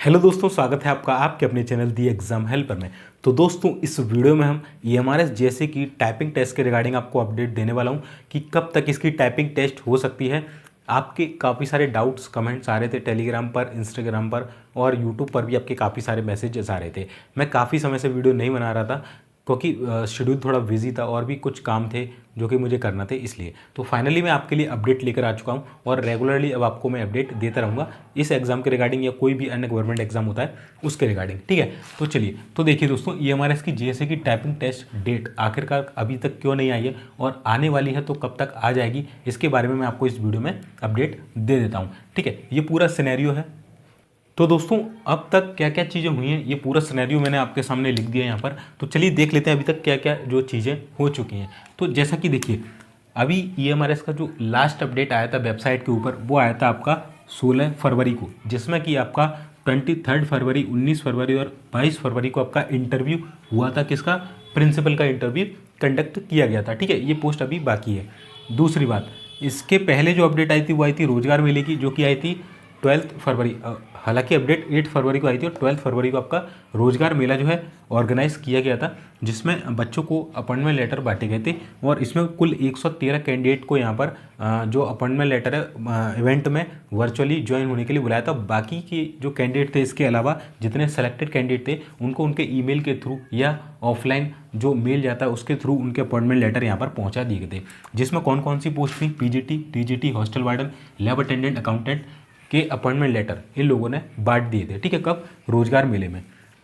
Hello दोस्तों, स्वागत है आपका आपके अपने चैनल दी एग्ज़ाम हेल्पर में। तो दोस्तों, इस वीडियो में हम EMRS जैसे कि टाइपिंग टेस्ट के रिगार्डिंग आपको अपडेट देने वाला हूं कि कब तक इसकी टाइपिंग टेस्ट हो सकती है। आपके काफ़ी सारे डाउट्स कमेंट्स आ रहे थे टेलीग्राम पर, इंस्टाग्राम पर और यूट्यूब पर भी आपके काफ़ी सारे मैसेजेस आ रहे थे। मैं काफ़ी समय से वीडियो नहीं बना रहा था क्योंकि शेड्यूल थोड़ा बिजी था और भी कुछ काम थे जो कि मुझे करना थे, इसलिए तो फाइनली मैं आपके लिए अपडेट लेकर आ चुका हूं और रेगुलरली अब आपको मैं अपडेट देता रहूँगा इस एग्ज़ाम के रिगार्डिंग या कोई भी अन्य गवर्नमेंट एग्जाम होता है उसके रिगार्डिंग। ठीक है, तो चलिए, तो देखिए दोस्तों, EMRS की JSA की टाइपिंग टेस्ट डेट आखिरकार अभी तक क्यों नहीं आई है और आने वाली है तो कब तक आ जाएगी, इसके बारे में मैं आपको इस वीडियो में अपडेट दे देता हूँ। ठीक है, ये पूरा सिनेरियो है। तो दोस्तों, अब तक क्या क्या चीज़ें हुई हैं ये पूरा सिनेरियो मैंने आपके सामने लिख दिया है यहाँ पर। तो चलिए देख लेते हैं अभी तक क्या क्या जो चीज़ें हो चुकी हैं। तो जैसा कि देखिए, अभी EMRS का जो लास्ट अपडेट आया था वेबसाइट के ऊपर वो आया था आपका 16 फरवरी को, जिसमें कि आपका 23 फरवरी, 19 फरवरी और 22 फरवरी को आपका इंटरव्यू हुआ था। किसका? प्रिंसिपल का इंटरव्यू कंडक्ट किया गया था। ठीक है, ये पोस्ट अभी बाकी है। दूसरी बात, इसके पहले जो अपडेट आई थी वो आई थी रोजगार मेले की, जो कि आई थी 12 फरवरी। हालांकि अपडेट 8 फरवरी को आई थी और 12 फरवरी को आपका रोजगार मेला जो है ऑर्गेनाइज किया गया था, जिसमें बच्चों को अपॉइंटमेंट लेटर बांटे गए थे और इसमें कुल 113 कैंडिडेट को यहाँ पर जो अपॉइंटमेंट लेटर है इवेंट में वर्चुअली ज्वाइन होने के लिए बुलाया था। बाकी के जो कैंडिडेट थे, इसके अलावा जितने सेलेक्टेड कैंडिडेट थे, उनको उनके ईमेल के थ्रू या ऑफलाइन जो मेल जाता है उसके थ्रू उनके अपॉइंटमेंट लेटर यहाँ पर पहुँचा दिए गए थे। जिसमें कौन कौन सी पोस्ट थी? PGT, TGT, hostel warden, lab attendant, accountant के अपॉइंटमेंट लेटर इन लोगों ने बांट दिए थे। ठीक है, कब? रोजगार मेले में।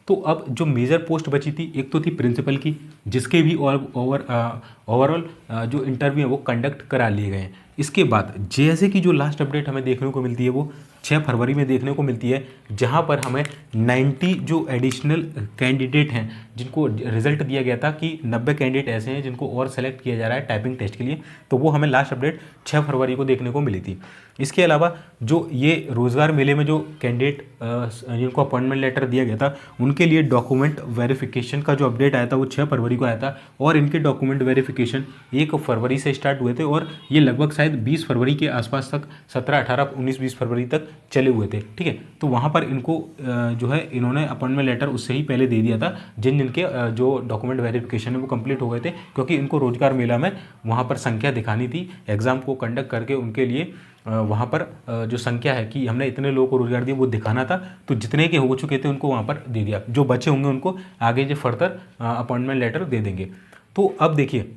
तो अब जो मेजर पोस्ट बची थी, एक तो थी प्रिंसिपल की, जिसके भी ओवरऑल जो इंटरव्यू है वो कंडक्ट करा लिए गए हैं। इसके बाद JSA की जो लास्ट अपडेट हमें देखने को मिलती है वो 6 फरवरी में देखने को मिलती है, जहां पर हमें 90 जो एडिशनल कैंडिडेट हैं जिनको रिजल्ट दिया गया था कि 90 कैंडिडेट ऐसे हैं जिनको और सेलेक्ट किया जा रहा है टाइपिंग टेस्ट के लिए, तो वो हमें लास्ट अपडेट 6 फरवरी को देखने को मिली थी। इसके अलावा जो ये रोजगार मेले में जो कैंडिडेट जिनको अपॉइंटमेंट लेटर दिया गया था उनके लिए डॉक्यूमेंट वेरिफिकेशन का जो अपडेट आया था वो 6 फरवरी को आया था और इनके डॉक्यूमेंट वेरिफिकेशन 1 फरवरी से स्टार्ट हुए थे और ये लगभग शायद 20 फरवरी के आसपास तक 17, 18, 19, 20 फरवरी तक चले हुए थे। ठीक है, तो वहाँ पर इनको जो है इन्होंने अपॉइंटमेंट लेटर उससे ही पहले दे दिया था जिन जिनके जो डॉक्यूमेंट वेरिफिकेशन है वो कंप्लीट हो गए थे, क्योंकि इनको रोजगार मेला में वहाँ पर संख्या दिखानी थी एग्जाम को कंडक्ट करके। उनके लिए वहाँ पर जो संख्या है कि हमने इतने लोगों को रोजगार दिया वो दिखाना था, तो जितने के हो चुके थे उनको वहाँ पर दे दिया। जो बचे होंगे उनको आगे जो फर्दर अपॉइंटमेंट लेटर दे देंगे। तो अब देखिए,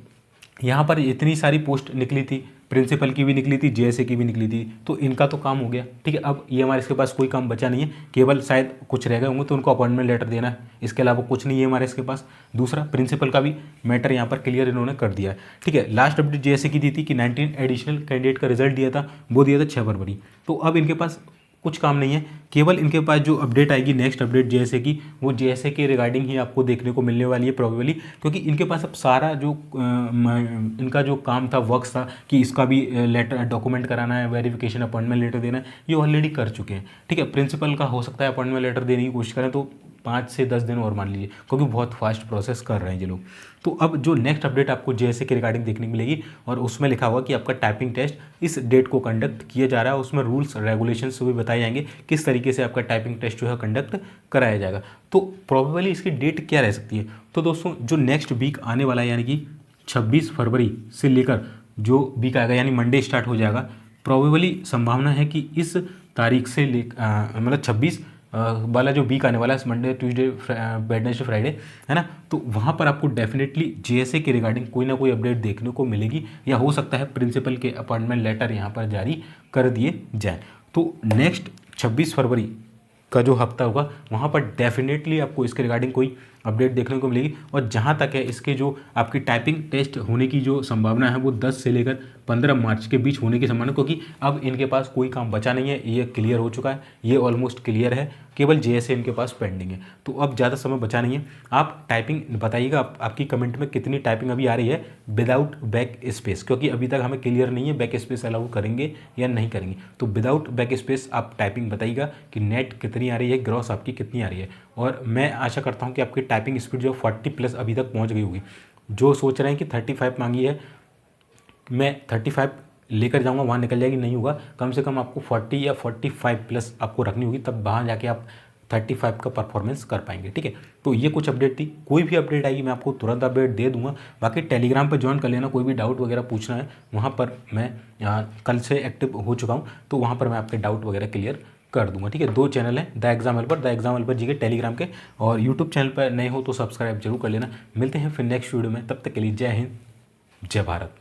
यहाँ पर इतनी सारी पोस्ट निकली थी, प्रिंसिपल की भी निकली थी, JSA की भी निकली थी, तो इनका तो काम हो गया। ठीक है, अब EMRS के पास कोई काम बचा नहीं है, केवल शायद कुछ रह गए होंगे तो उनको अपॉइंटमेंट लेटर देना है, इसके अलावा कुछ नहीं है EMRS के पास। दूसरा, प्रिंसिपल का भी मैटर यहाँ पर क्लियर इन्होंने कर दिया है। ठीक है, लास्ट अपडेट JSA की दी थी कि 19 एडिशनल कैंडिडेट का रिजल्ट दिया था, वो दिया था 6 फरवरी। तो अब इनके पास कुछ काम नहीं है, केवल इनके पास जो अपडेट आएगी नेक्स्ट अपडेट JSA की, वो JSA के रिगार्डिंग ही आपको देखने को मिलने वाली है प्रोबेबली, क्योंकि इनके पास अब सारा जो इनका जो काम था, वर्क था कि इसका भी लेटर डॉक्यूमेंट कराना है, वेरिफिकेशन, अपॉइंटमेंट लेटर देना है, ये ऑलरेडी कर चुके हैं। ठीक है, प्रिंसिपल का हो सकता है अपॉइंटमेंट लेटर देने की कोशिश करें तो 5 से 10 दिन और मान लीजिए, क्योंकि बहुत फास्ट प्रोसेस कर रहे हैं ये लोग। तो अब जो नेक्स्ट अपडेट आपको JSA के रिगार्डिंग देखने को मिलेगी और उसमें लिखा हुआ कि आपका टाइपिंग टेस्ट इस डेट को कंडक्ट किया जा रहा है, उसमें रूल्स रेगुलेशंस भी बताए जाएंगे किस तरीके से आपका टाइपिंग टेस्ट जो है कंडक्ट कराया जाएगा। तो प्रोबेबली इसकी डेट क्या रह सकती है? तो दोस्तों, जो नेक्स्ट वीक आने वाला है, यानी कि 26 फरवरी से लेकर जो वीक आएगा, यानी मंडे स्टार्ट हो जाएगा, प्रोबेबली संभावना है कि इस तारीख से मतलब 26 वाला जो वीक आने वाला है, मंडे, ट्यूसडे, वेडनेसडे, फ्राइडे, है ना, तो वहाँ पर आपको डेफिनेटली JSA के रिगार्डिंग कोई ना कोई अपडेट देखने को मिलेगी, या हो सकता है प्रिंसिपल के अपॉइंटमेंट लेटर यहाँ पर जारी कर दिए जाए। तो नेक्स्ट 26 फरवरी का जो हफ्ता होगा वहाँ पर डेफिनेटली आपको इसके रिगार्डिंग कोई अपडेट देखने को मिलेगी। और जहाँ तक है इसके जो आपकी टाइपिंग टेस्ट होने की जो संभावना है वो 10 से लेकर 15 मार्च के बीच होने की संभावना, क्योंकि अब इनके पास कोई काम बचा नहीं है, ये क्लियर हो चुका है, ये ऑलमोस्ट क्लियर है, केवल JSA इनके पास पेंडिंग है। तो अब ज़्यादा समय बचा नहीं है। आप टाइपिंग बताइएगा, आपकी कमेंट में कितनी टाइपिंग अभी आ रही है विदाउट बैक स्पेस, क्योंकि अभी तक हमें क्लियर नहीं है बैक स्पेस अलाउ करेंगे या नहीं करेंगे। तो विदाउट बैक स्पेस आप टाइपिंग बताइएगा कि नेट कितनी आ रही है, ग्रॉस आपकी कितनी आ रही है। और मैं आशा करता हूँ कि आपकी टाइपिंग स्पीड जो 40+ अभी तक पहुँच गई होगी। जो सोच रहे हैं कि 35 मांगी है, मैं 35 लेकर जाऊंगा, वहाँ निकल जाएगी, नहीं होगा, कम से कम आपको 40 या 45+ आपको रखनी होगी, तब वहाँ जाके आप 35 का परफॉर्मेंस कर पाएंगे। ठीक है, तो ये कुछ अपडेट थी। कोई भी अपडेट आएगी मैं आपको तुरंत अपडेट दे दूंगा। बाकी टेलीग्राम पर ज्वाइन कर लेना, कोई भी डाउट वगैरह पूछना है वहाँ पर मैं कल से एक्टिव हो चुका हूँ, तो वहाँ पर मैं आपके डाउट वगैरह क्लियर कर दूंगा। ठीक है, 2 चैनल हैं, द एग्जाम हेल्पर जी के टेलीग्राम के, और यूट्यूब चैनल पर नए हो तो सब्सक्राइब जरूर कर लेना। मिलते हैं फिर नेक्स्ट वीडियो में, तब तक के लिए जय हिंद, जय भारत।